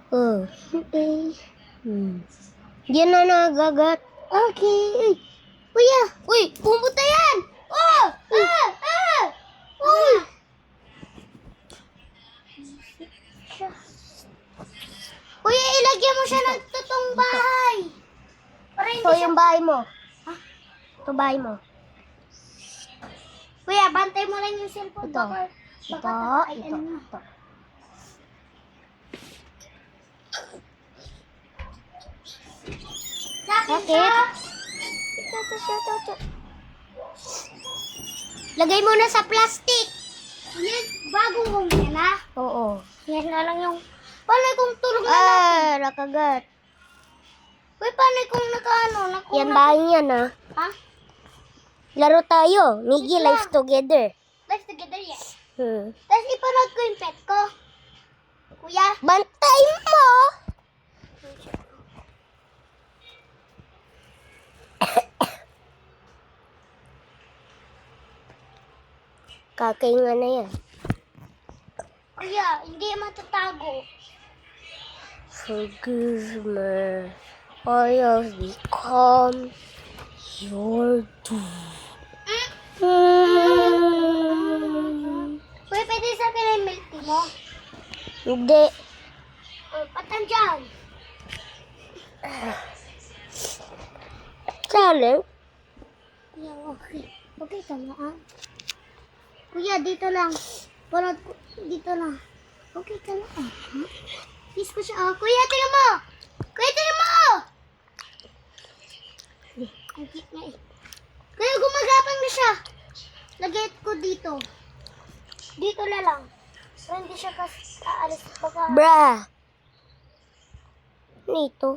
Oh. Okay. Yan na nagagat. Okay. Kuya. Uy, pumunta yan! Oh! Uy. Kuya, ilagyan mo siya ng totoong bahay. Para hindi Ito siya... yung bahay mo. Ha? Ito bahay mo. Kuya, bantay mo lang yung cellphone. Ito. Baka ay, Ito. ano. Ito. Sa akin Bakit? ka. Ito. Lagay mo na sa plastic. Yan, bagong home yan ha. Oo. Yan na lang yung... Paano kung tulog na natin? Nakagat. Uy, paano kung nakaano? Yan bahay yan, ha? Ha? Laro tayo. Miggy, lives together. Let's together yan. Hmm. Tapos ipanood ko yung pet ko. Kuya? Bantay mo! Kakainga na yan. Kuya, hindi matatago. Forgive me. I have become your doom. Kuya, pwede sa akin yung milk tea mo? Hindi. Patan dyan. Challenge? Kuya, okay. Okay ka na ah. Kuya, dito lang. Panood ko. Dito lang. Okay ka na ah. Ha? Kiss ko siya. Oh, kuya, tingnan mo! Kuya, tingnan mo! Ang cute na eh. Kuya, gumagapang na siya. Lagay ko dito. Dito na lang. Para hindi siya aalis. Baka... Bruh. Ano ito?